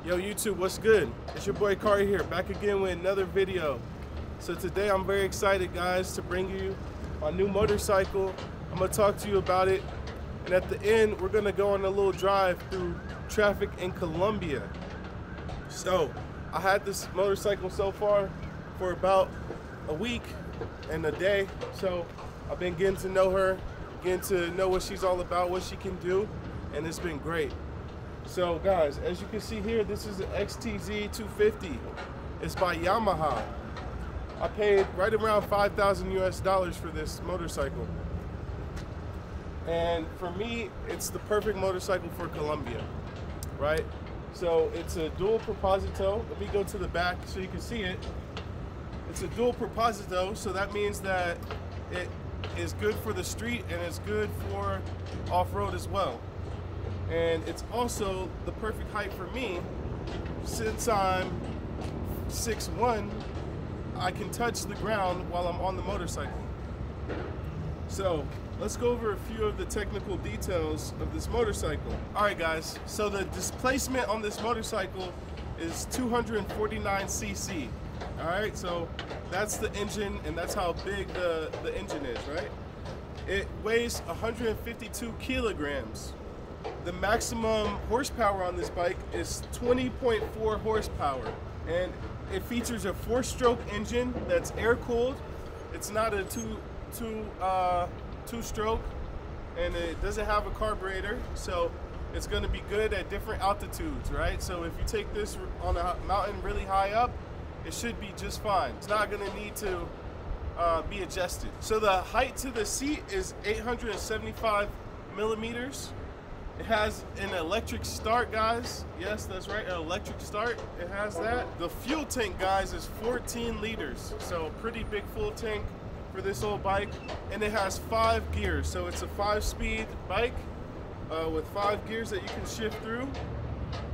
Yo YouTube, what's good? It's your boy Kari here, back again with another video. So today I'm very excited, guys, to bring you my new motorcycle. I'm gonna talk to you about it, and at the end we're gonna go on a little drive through traffic in Colombia. So I had this motorcycle so far for about a week and a day, so I've been getting to know her, getting to know what she's all about, what she can do, and it's been great. So guys, as you can see here, this is an XTZ 250. It's by Yamaha. I paid right around $5,000 US for this motorcycle. And for me, it's the perfect motorcycle for Colombia, right? So it's a dual proposito. Let me go to the back so you can see it. It's a dual proposito, so that means that it is good for the street and it's good for off-road as well. And it's also the perfect height for me. Since I'm 6'1", I can touch the ground while I'm on the motorcycle. So let's go over a few of the technical details of this motorcycle. All right guys, so the displacement on this motorcycle is 249 cc. All right, so that's the engine, and that's how big the engine is, right? It weighs 152 kilograms. The maximum horsepower on this bike is 20.4 horsepower, and it features a 4-stroke engine that's air-cooled. It's not a two-stroke, and it doesn't have a carburetor, so it's going to be good at different altitudes, right? So if you take this on a mountain really high up, it should be just fine. It's not going to need to be adjusted. So the height to the seat is 875 millimeters. It has an electric start, guys. Yes, that's right, an electric start. It has that. The fuel tank, guys, is 14 liters. So pretty big full tank for this old bike. And it has 5 gears. So it's a 5-speed bike with 5 gears that you can shift through.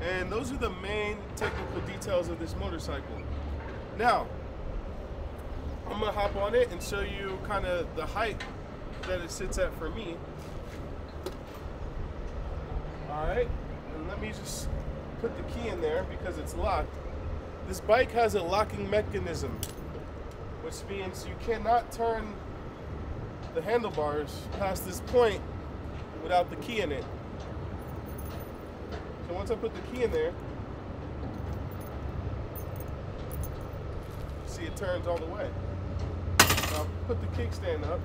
And those are the main technical details of this motorcycle. Now, I'm gonna hop on it and show you kind of the height that it sits at for me. Alright, and let me just put the key in there because it's locked. This bike has a locking mechanism, which means you cannot turn the handlebars past this point without the key in it. So once I put the key in there, see it turns all the way. I'll put the kickstand up.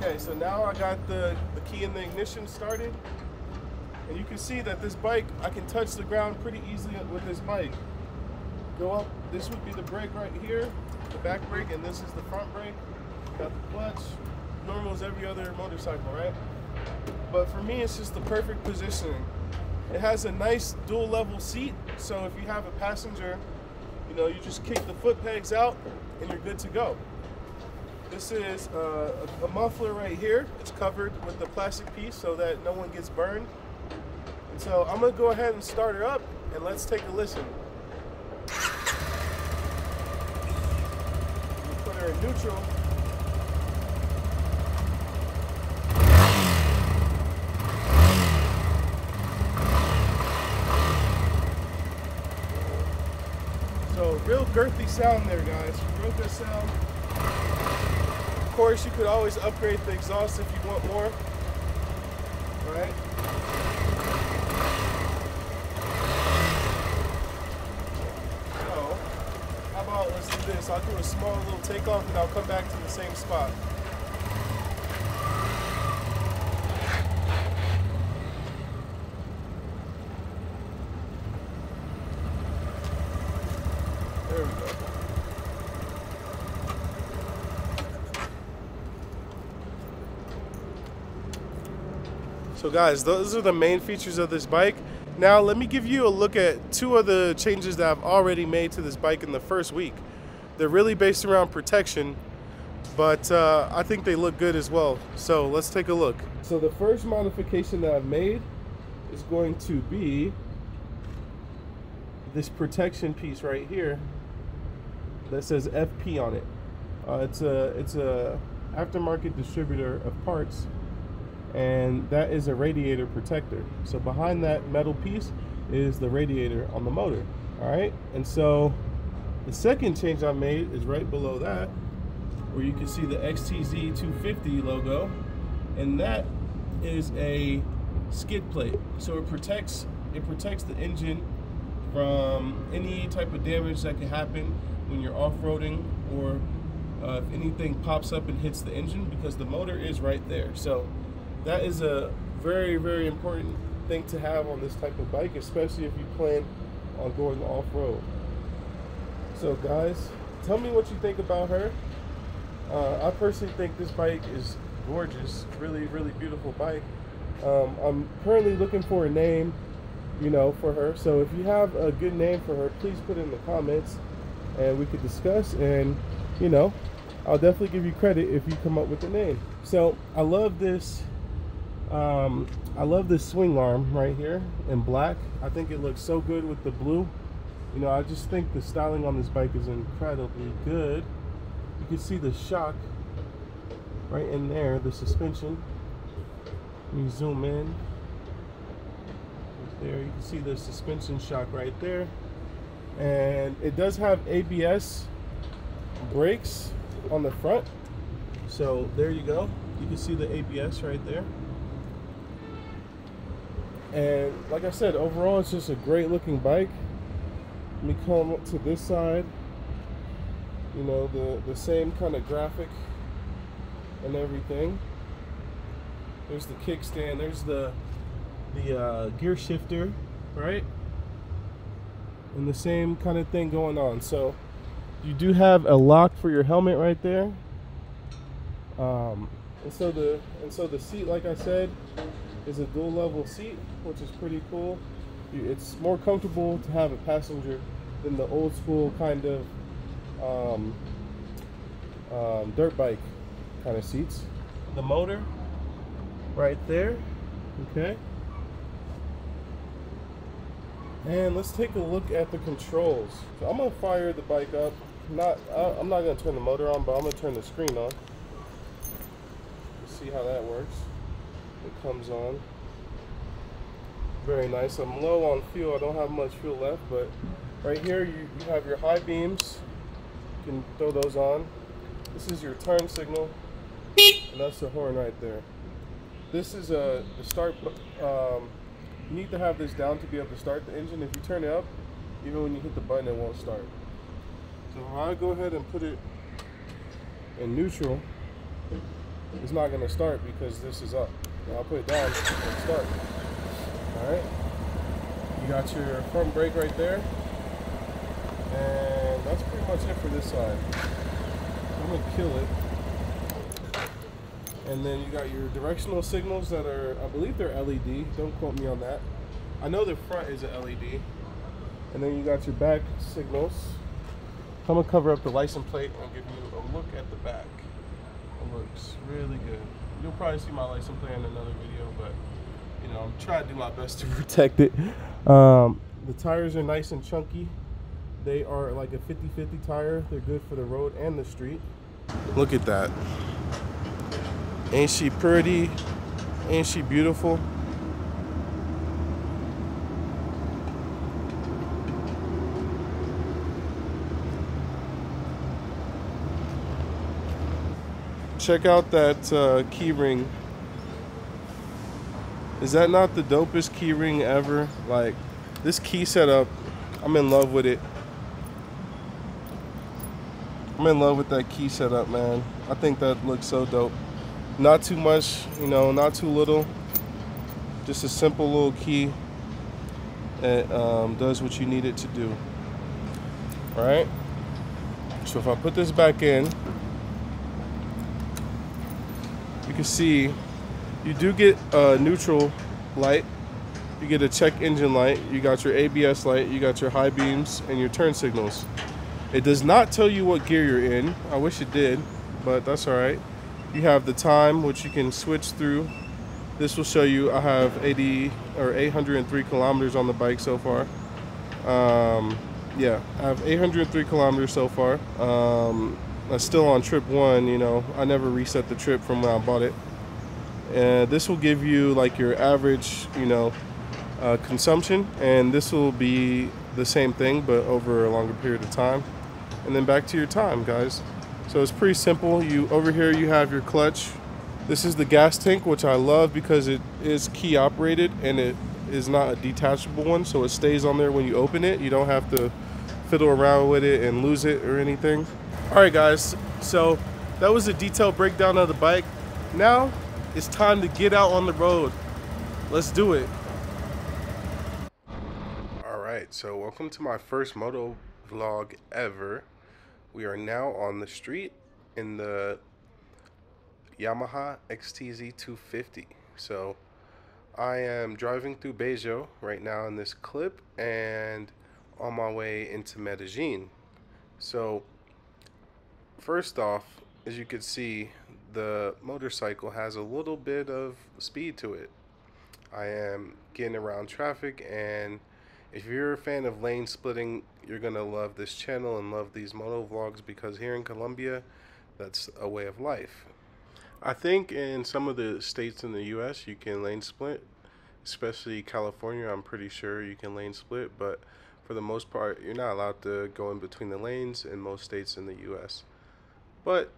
Okay, so now I got the key in the ignition started, and you can see that this bike, I can touch the ground pretty easily with this bike. Go up, this would be the brake right here, the back brake, and this is the front brake. Got the clutch, normal as every other motorcycle, right? But for me, it's just the perfect positioning. It has a nice dual level seat, so if you have a passenger, you know, you just kick the foot pegs out and you're good to go. This is a muffler right here. It's covered with the plastic piece so that no one gets burned. And so I'm gonna go ahead and start her up, and let's take a listen. We'll put her in neutral. So real girthy sound there, guys. Real good sound. Of course, you could always upgrade the exhaust if you want more. All right. So, how about let's do this? I'll do a small little takeoff and I'll come back to the same spot. There we go. So guys, those are the main features of this bike. Now let me give you a look at 2 of the changes that I've already made to this bike in the first week. They're really based around protection, but I think they look good as well. So let's take a look. So the first modification that I've made is going to be this protection piece right here that says FP on it. It's a aftermarket distributor of parts and that is a radiator protector. So behind that metal piece is the radiator on the motor. All right, and so the second change I made is right below that, where you can see the XTZ 250 logo, and that is a skid plate. So it protects the engine from any type of damage that can happen when you're off-roading, or if anything pops up and hits the engine, because the motor is right there. So that is a very, very important thing to have on this type of bike, especially if you plan on going off-road. So guys, tell me what you think about her. I personally think this bike is gorgeous, really, really beautiful bike. I'm currently looking for a name, you know, for her. So if you have a good name for her, please put it in the comments and we could discuss, and you know, I'll definitely give you credit if you come up with a name. So I love this swing arm right here in black. I think it looks so good with the blue. You know, I just think the styling on this bike is incredibly good. You can see the shock right in there, the suspension. When you zoom in, right there, you can see the suspension shock right there. And it does have ABS brakes on the front. So there you go. You can see the ABS right there. And like I said, overall, it's just a great looking bike. Let me come up to this side. You know, the same kind of graphic and everything. There's the kickstand, there's the gear shifter, right? And the same kind of thing going on. So you do have a lock for your helmet right there. And so the seat, like I said, is a dual level seat, which is pretty cool. It's more comfortable to have a passenger than the old school kind of dirt bike kind of seats. The motor right there, okay. And let's take a look at the controls. So I'm gonna fire the bike up. I'm not gonna turn the motor on, but I'm gonna turn the screen on. Let's see how that works. It comes on. Very nice. I'm low on fuel. I don't have much fuel left, but right here you have your high beams. You can throw those on. This is your turn signal, and that's the horn right there. This is the start. You need to have this down to be able to start the engine. If you turn it up, even when you hit the button, it won't start. So if I go ahead and put it in neutral, it's not going to start because this is up. Now I'll put it down, it'll start. Alright, you got your front brake right there, and that's pretty much it for this side. I'm going to kill it. And then you got your directional signals that are, I believe they're LED, don't quote me on that. I know the front is an LED. And then you got your back signals. I'm going to cover up the license plate and give you a look at the back. It looks really good. You'll probably see my license plate in another video, but you know, I'm trying to do my best to protect it. The tires are nice and chunky. They are like a 50-50 tire. They're good for the road and the street. Look at that. Ain't she pretty? Ain't she beautiful? Check out that key ring. Is that not the dopest key ring ever? Like, this key setup, I'm in love with it. I'm in love with that key setup, man. I think that looks so dope. Not too much, you know, not too little. Just a simple little key that does what you need it to do. All right. So if I put this back in, you can see you do get a neutral light. You get a check engine light. You got your ABS light. You got your high beams and your turn signals. It does not tell you what gear you're in. I wish it did, but that's all right. You have the time, which you can switch through. This will show you I have 803 kilometers on the bike so far. Yeah, I have 803 kilometers so far. I'm still on trip 1, you know. I never reset the trip from when I bought it. This will give you like your average, consumption, and this will be the same thing but over a longer period of time. And then back to your time, guys. So it's pretty simple. Over here you have your clutch. This is the gas tank, which I love because it is key operated and it is not a detachable one, so it stays on there when you open it. You don't have to fiddle around with it and lose it or anything. All right, guys, so that was a detailed breakdown of the bike. Now it's time to get out on the road. Let's do it. All right, so welcome to my first moto vlog ever. We are now on the street in the Yamaha XTZ 250. So I am driving through Bejo right now in this clip and on my way into Medellin. So first off, as you can see, the motorcycle has a little bit of speed to it. I am getting around traffic, and if you're a fan of lane splitting, you're gonna love this channel and love these moto vlogs, because here in Colombia, that's a way of life. I think in some of the states in the US you can lane split, especially California. I'm pretty sure you can lane split, but for the most part you're not allowed to go in between the lanes in most states in the US. But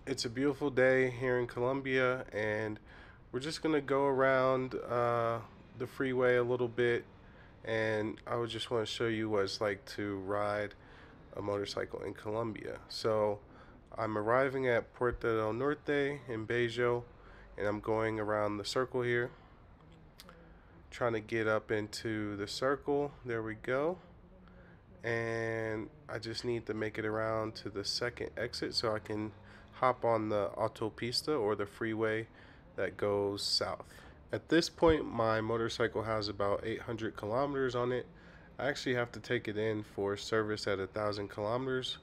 it's a beautiful day here in Colombia, and we're just gonna go around the freeway a little bit, and I would just want to show you what it's like to ride a motorcycle in Colombia. So I'm arriving at Puerta del Norte in Bejo, and I'm going around the circle here, trying to get up into the circle. There we go. And I just need to make it around to the second exit so I can hop on the autopista, or the freeway that goes south. At this point, my motorcycle has about 800 kilometers on it. I actually have to take it in for service at 1,000 kilometers,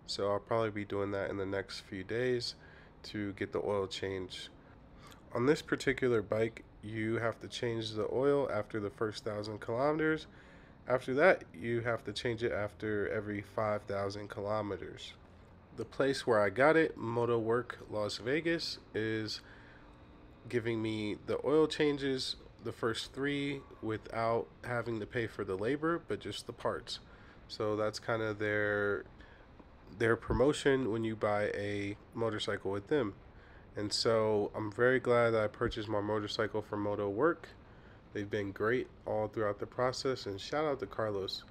so I'll probably be doing that in the next few days to get the oil change. On this particular bike, you have to change the oil after the first 1,000 kilometers. After that, you have to change it after every 5,000 kilometers. The place where I got it, Moto Work Las Vegas, is giving me the oil changes, the first 3, without having to pay for the labor, but just the parts. So that's kind of their promotion when you buy a motorcycle with them. And so I'm very glad that I purchased my motorcycle from Moto Work. They've been great all throughout the process, and shout out to Carlos.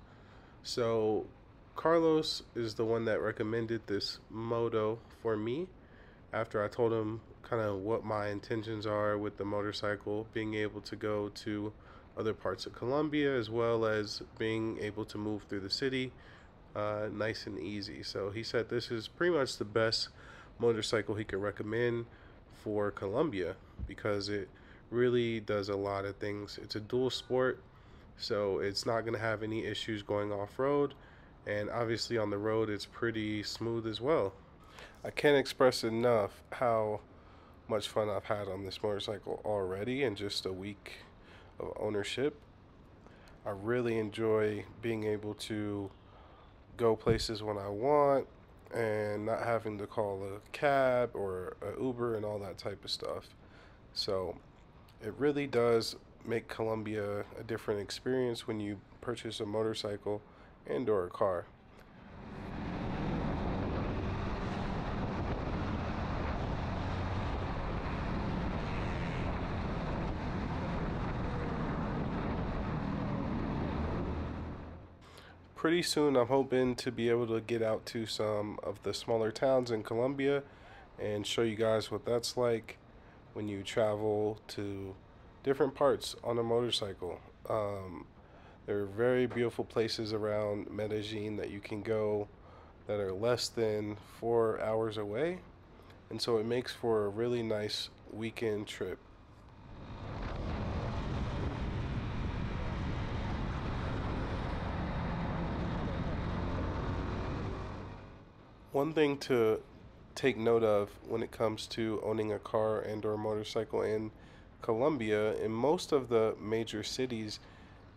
So Carlos is the one that recommended this moto for me after I told him kind of what my intentions are with the motorcycle, being able to go to other parts of Colombia as well as being able to move through the city nice and easy. So he said this is pretty much the best motorcycle he could recommend for Colombia, because it really does a lot of things. It's a dual sport, so it's not going to have any issues going off-road, and obviously on the road it's pretty smooth as well. I can't express enough how much fun I've had on this motorcycle already in just a week of ownership. I really enjoy being able to go places when I want and not having to call a cab or an Uber and all that type of stuff. So it really does make Colombia a different experience when you purchase a motorcycle and or a car. Pretty soon I'm hoping to be able to get out to some of the smaller towns in Colombia and show you guys what that's like when you travel to different parts on a motorcycle. There are very beautiful places around Medellin that you can go that are less than 4 hours away, and so it makes for a really nice weekend trip. One thing to take note of when it comes to owning a car and or motorcycle in Colombia, in most of the major cities,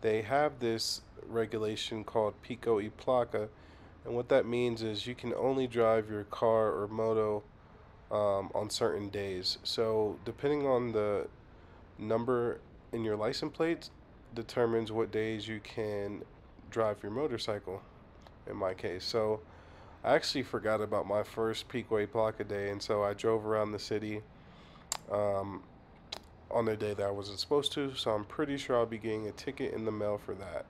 they have this regulation called Pico y Placa, and what that means is you can only drive your car or moto on certain days. So depending on the number in your license plates determines what days you can drive your motorcycle, in my case. So I actually forgot about my first peak weight block a day, and so I drove around the city um, on the day that I wasn't supposed to, so I'm pretty sure I'll be getting a ticket in the mail for that.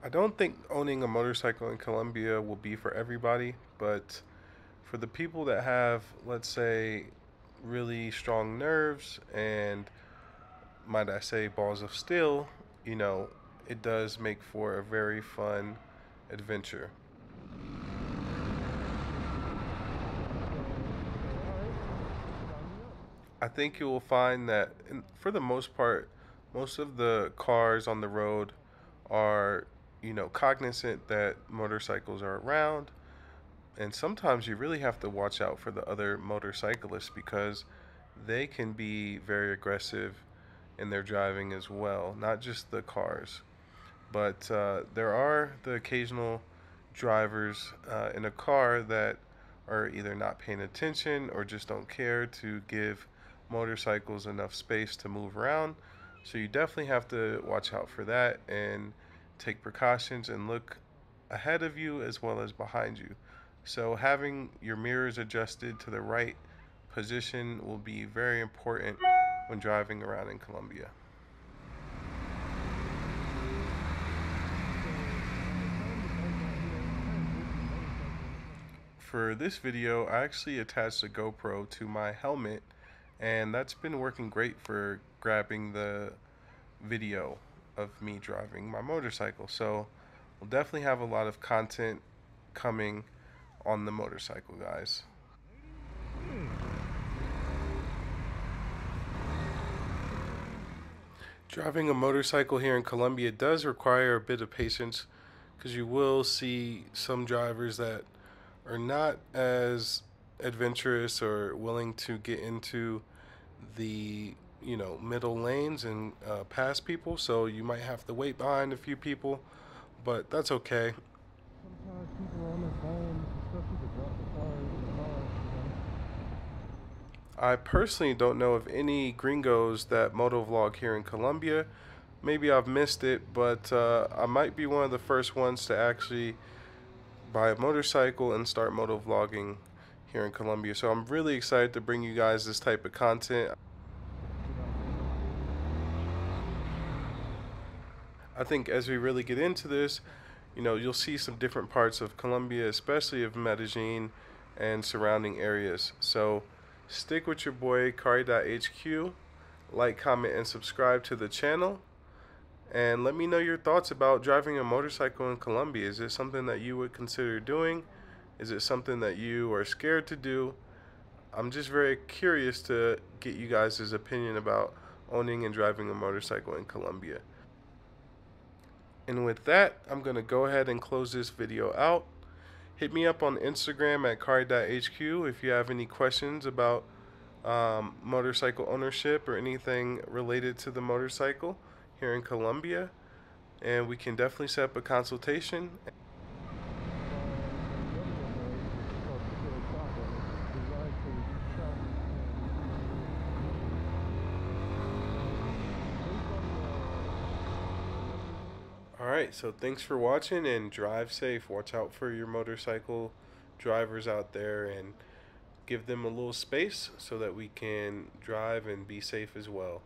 I don't think owning a motorcycle in Colombia will be for everybody, but for the people that have, let's say, really strong nerves and, might I say, balls of steel, you know, it does make for a very fun adventure. I think you will find that, for the most part, most of the cars on the road are, cognizant that motorcycles are around. And sometimes you really have to watch out for the other motorcyclists because they can be very aggressive in their driving as well, not just the cars. But there are the occasional drivers in a car that are either not paying attention or just don't care to give motorcycles enough space to move around. So you definitely have to watch out for that and take precautions and look ahead of you as well as behind you. So having your mirrors adjusted to the right position will be very important when driving around in Colombia. For this video, I actually attached a GoPro to my helmet, and that's been working great for grabbing the video of me driving my motorcycle. So we'll definitely have a lot of content coming on the motorcycle, guys. Driving a motorcycle here in Colombia does require a bit of patience because you will see some drivers that are not as adventurous or willing to get into the middle lanes and pass people, so you might have to wait behind a few people, but that's okay. Sometimes people are on their phones, especially the cars. I personally don't know of any gringos that motovlog here in Colombia. Maybe I've missed it, but I might be one of the first ones to actually buy a motorcycle and start motovlogging here in Colombia. So I'm really excited to bring you guys this type of content. I think as we really get into this, you'll see some different parts of Colombia, especially of Medellin and surrounding areas. So stick with your boy, Kari.HQ. Like, comment, and subscribe to the channel. And let me know your thoughts about driving a motorcycle in Colombia. Is it something that you would consider doing? Is it something that you are scared to do? I'm just very curious to get you guys' opinion about owning and driving a motorcycle in Colombia. And with that, I'm going to go ahead and close this video out. Hit me up on Instagram at Kari.HQ if you have any questions about motorcycle ownership or anything related to the motorcycle here in Colombia, and we can definitely set up a consultation. Alright, so thanks for watching and drive safe. Watch out for your motorcycle drivers out there and give them a little space so that we can drive and be safe as well.